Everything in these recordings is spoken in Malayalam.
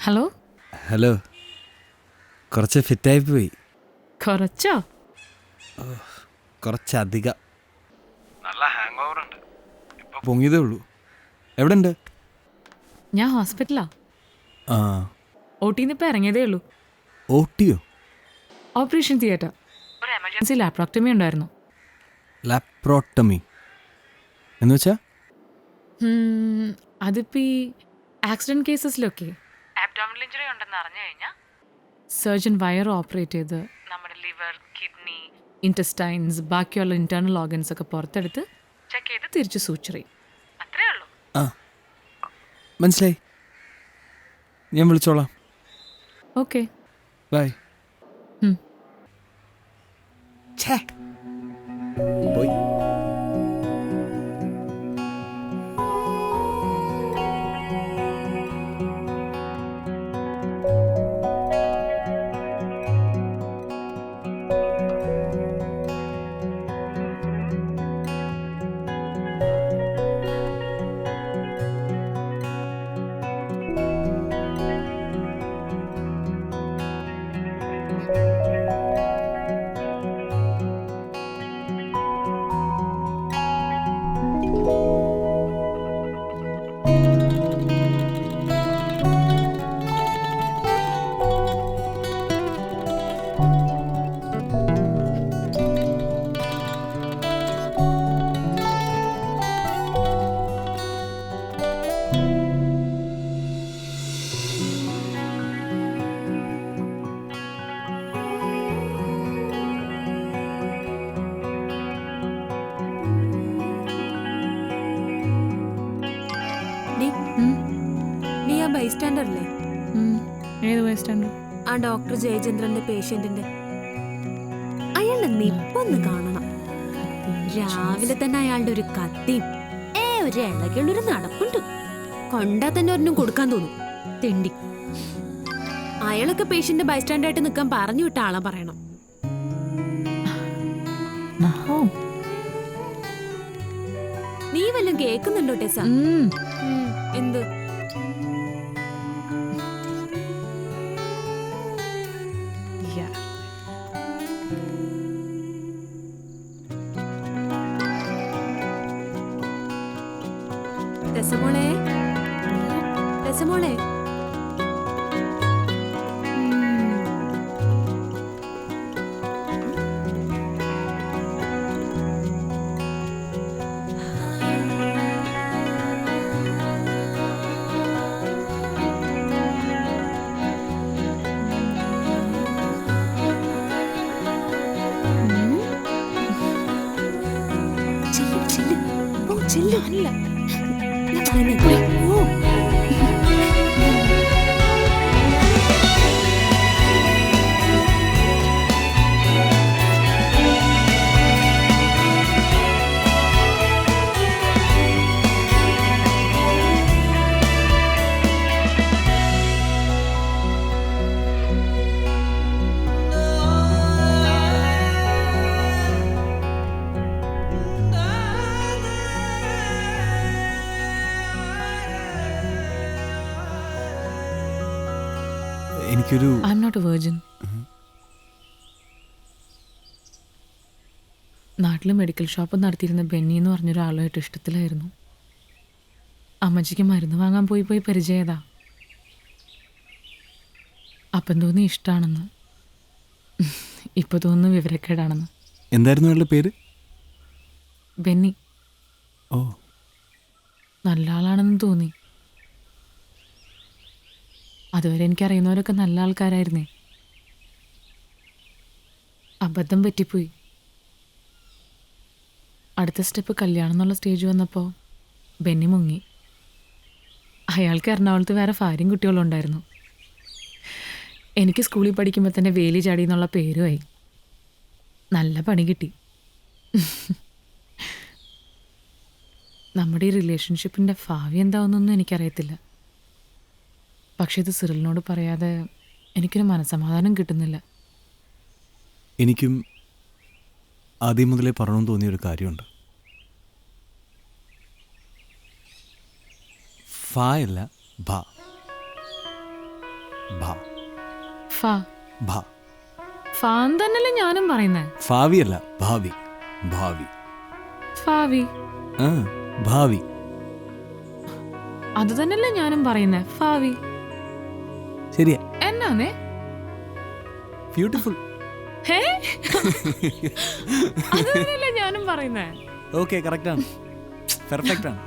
Hello hello. കുറച്ച് ഫിറ്റായി പോയി. കുറച്ചോ? കുറച്ചധികം. നല്ല ഹാങ് ഓവർ ഉണ്ട്. ഇപ്പൊ പൊങ്ങിയതേ ഉള്ളൂ. എവിടെ ഉണ്ട്? ഞാൻ ഹോസ്പിറ്റലാ. ആ. OTന്ന് ഇപ്പം ഇറങ്ങിയതേ ഉള്ളൂ. OTയോ? Operation theatre. ഒരു എമർജൻസി ലാപ്രോക്ടമി ഉണ്ടായിരുന്നു. ലാപ്രോട്ടമി എന്ന് വെച്ചാ? അതിപ്പോൾ ഈ ആക്സിഡൻറ്റ് കേസസിലൊക്കെ ആബ്ഡോമിനൽ ഇഞ്ചുറി ഉണ്ടെന്ന് അറിഞ്ഞു കഴിഞ്ഞാൽ സർജൻ വയർ ഓപ്പറേറ്റ് ചെയ്ത് നമ്മുടെ ലിവർ, കിഡ്നി, ഇൻറ്റസ്റ്റൈൻസ്, ബാക്കിയുള്ള ഇൻറ്റേർണൽ ഓർഗൻസ് ഒക്കെ പുറത്തെടുത്ത് ചെക്ക് ചെയ്ത് തിരിച്ച് സൂച്ചർ ചെയ്യും. അത്രേ ഉള്ളൂ. ആ, മനസ്സിലായി. ഞാൻ വിളിച്ചോളാം. Okay, bye. പോയി. നീ ആ ബൈസ്റ്റാൻഡറല്ലേ? ഏത് ബൈസ്റ്റാൻഡർ? ആ ഡോക്ടർ ജയചന്ദ്രന്റെ പേഷ്യന്റിന്റെ. അയാളുടെ നിപ്പൊന്ന് കാണണം. രാവിലെ തന്നെ അയാളുടെ ഒരു കത്തിയും ഒരു ഇളകിയുള്ളൊരു നടപ്പുണ്ട്. കൊണ്ടാ തന്നെ ഒരെണ്ണം കൊടുക്കാൻ തോന്നും. തെണ്ടി. അയാളൊക്കെ പേഷ്യന്റ് ബൈസ്റ്റാൻഡായിട്ട് നിൽക്കാൻ പറഞ്ഞു വിട്ട ആളെ പറയണം. നീ വല്ലതും കേൾക്കുന്നുണ്ടോ ടെസ? എന്ത്? ടെസമോളെ, ടെസമോളെ. ചെല്ലില്ല. എനിക്കൊരു I am not a virgin. നാട്ടിൽ മെഡിക്കൽ ഷോപ്പ് നടത്തിയിരുന്ന ബെന്നി എന്ന് പറഞ്ഞൊരാളുമായിട്ട് ഇഷ്ടത്തിലായിരുന്നു. അമ്മച്ചിക്ക് മരുന്ന് വാങ്ങാൻ പോയി പരിചയതാ. അപ്പം തോന്നി ഇഷ്ടമാണെന്ന്. ഇപ്പം തോന്നുന്നു വിവരക്കേടാണെന്ന്. എന്തായിരുന്നു അയാളുടെ പേര്? ബെന്നി. ഓ, നല്ല ആളാണെന്ന് തോന്നി. അതുവരെ എനിക്കറിയുന്നവരൊക്കെ നല്ല ആൾക്കാരായിരുന്നേ. അബദ്ധം പറ്റിപ്പോയി. അടുത്ത സ്റ്റെപ്പ് കല്യാണം എന്നുള്ള സ്റ്റേജ് വന്നപ്പോൾ ബെന്നി മുങ്ങി. അയാൾക്ക് എറണാകുളത്ത് വേറെ ഭാര്യയും കുട്ടികളും ഉണ്ടായിരുന്നു. എനിക്ക് സ്കൂളിൽ പഠിക്കുമ്പോൾ തന്നെ വേലി ചാടി എന്നുള്ള പേരുമായി. നല്ല പണി കിട്ടി. നമ്മുടെ ഈ റിലേഷൻഷിപ്പിൻ്റെ ഭാവി എന്താവുന്നൊന്നും എനിക്കറിയത്തില്ല. പക്ഷേ ഇത് സിറിലിനോട് പറയാതെ എനിക്കൊരു മനസ്സമാധാനം കിട്ടുന്നില്ല. എനിക്കും ആദ്യം മുതലേ പറയണമെന്ന് തോന്നിയൊരു കാര്യമുണ്ട്. ഫ അല്ല ഭ. ഭ ഫ ഭ. ഫാൻ തന്നെയല്ലേ ഞാനും പറയുന്നേ. ഭാവി അല്ല, ഭാവി. ഭാവി. ഫാവി. ആ, ഭാവി. അത് തന്നെയല്ലേ ഞാനും പറയുന്നേ. ഫാവി. ശരിയാ. എന്നാന്നേ? ബ്യൂട്ടിഫുൾ. ഹേ അത് തന്നെയല്ലേ ഞാനും പറയുന്നേ. ഓക്കെ, കറക്റ്റാണ്, പെർഫെക്റ്റ് ആണ്.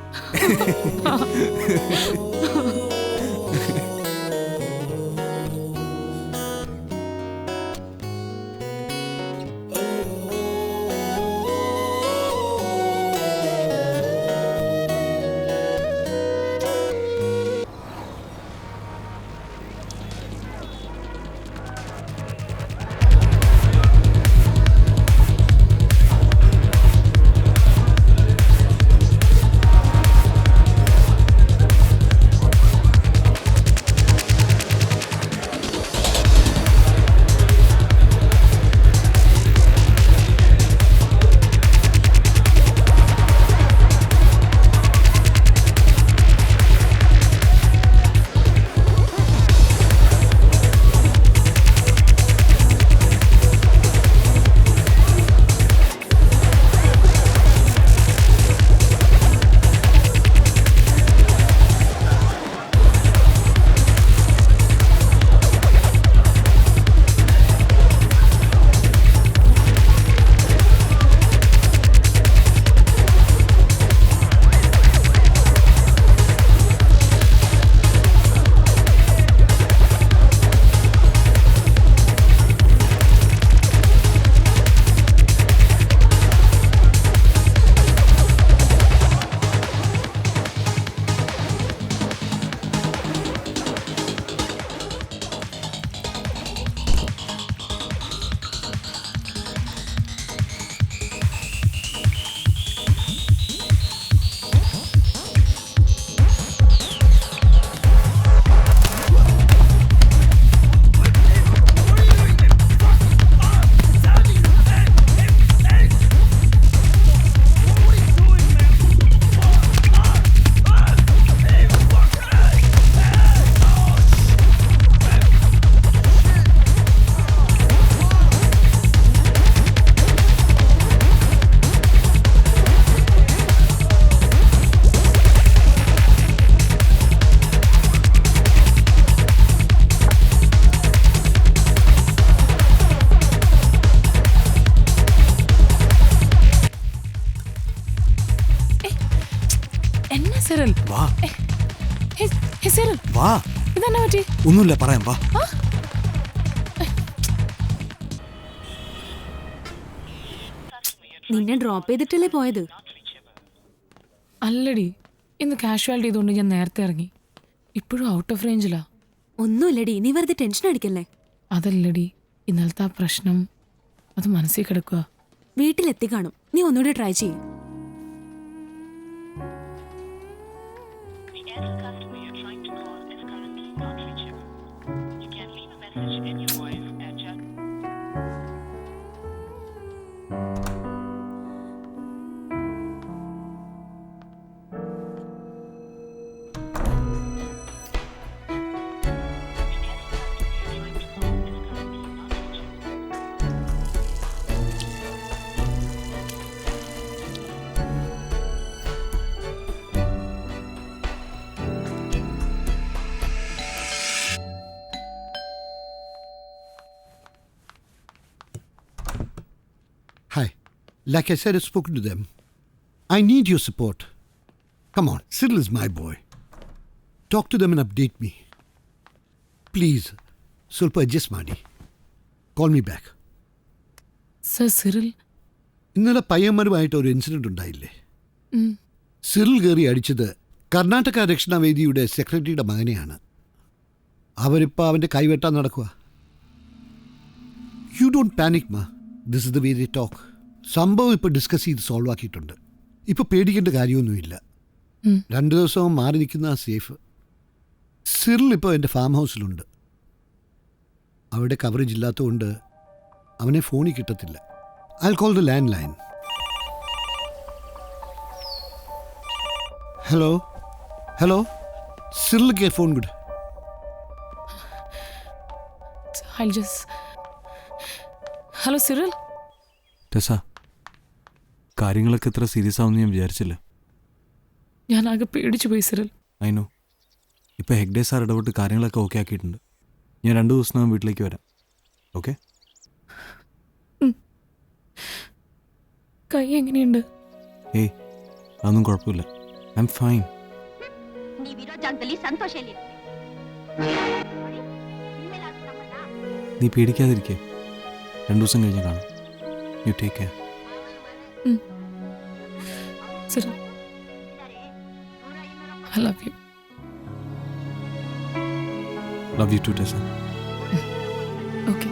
സിറിൽ, വാ. സിറിൽ, വാ. ഇതെന്നാ പറ്റി? ഒന്നുമില്ല, പറയാം, വാ. നിന്നെ ഡ്രോപ്പ് ചെയ്തിട്ടല്ലേ പോയത്? അല്ലടി, ഇന്ന് കാഷ്വാലിറ്റി ചെയ്തുകൊണ്ട് ഞാൻ നേരത്തെ ഇറങ്ങി. ഇപ്പോഴും ഔട്ട് ഓഫ് റേഞ്ചിലാ. ഒന്നുമില്ലടി, നീ വെറുതെ ടെൻഷൻ അടിക്കല്ലേ. അതല്ലടി, ഇന്നലത്തെ ആ പ്രശ്നം അത് മനസ്സിൽ കിടക്കുക. വീട്ടിലെത്തി കാണും, നീ ഒന്നുകൂടി ട്രൈ ചെയ്യും. Hi. Like I said, I've spoken to them. I need your support. Come on, Cyril is my boy. Talk to them and update me. Please, Sulpa adjust Madi. Call me back. Sir, Cyril ഇന്നലെ പയ്യന്മാരുമായിട്ട് ഒരു ഇൻസിഡന്റ് ഉണ്ടായില്ലേ? സിറിൽ കയറി അടിച്ചത് കർണാടക രക്ഷണവേദിയുടെ സെക്രട്ടറിയുടെ മകനെയാണ്. അവരിപ്പോൾ അവൻ്റെ കൈവെട്ടാൻ നടക്കുക. യു ഡോണ്ട് പാനിക് മാ. This is the way they talk. സംഭവം ഇപ്പോൾ ഡിസ്കസ് ചെയ്ത് സോൾവ് ആക്കിയിട്ടുണ്ട്. ഇപ്പോൾ പേടിക്കേണ്ട കാര്യമൊന്നുമില്ല. 2 ദിവസം മാറി നിൽക്കുന്ന സേഫ്. സിറിൽ ഇപ്പോൾ എൻ്റെ ഫാം ഹൗസിലുണ്ട്. അവിടെ കവറേജ് ഇല്ലാത്തതുകൊണ്ട് അവനെ ഫോണിൽ കിട്ടത്തില്ല. I call the landline. Hello hello, സിറിലിക്ക് ഫോൺ കൂടെ. I'll just... hello Cyril. ടെസ, കാര്യങ്ങളൊക്കെ ഇത്ര സീരിയസ് ആവുമെന്ന് ഞാൻ വിചാരിച്ചില്ല. ഞാൻ ആകെ പേടിച്ചു പോയി സിറിൽ. നോ, ഇപ്പോൾ ഹെഗ്ഡേ സാർ ഇടപെട്ട് കാര്യങ്ങളൊക്കെ ഓക്കെ ആക്കിയിട്ടുണ്ട്. ഞാൻ 2 ദിവസത്തിനകം വീട്ടിലേക്ക് വരാം. ഓക്കെ? കൈ എങ്ങനെയുണ്ട്? ഏയ്, അതൊന്നും കുഴപ്പമില്ല. I am fine. ನೀವಿರೋ ಜಾಗದಲ್ಲಿ ಸಂತೋಷ നീ പേടിക്കാതിരിക്കേ. 2 ദിവസം കഴിഞ്ഞ് കാണാം. You take care. Cyril, I love you. Love you too Tessa. Okay.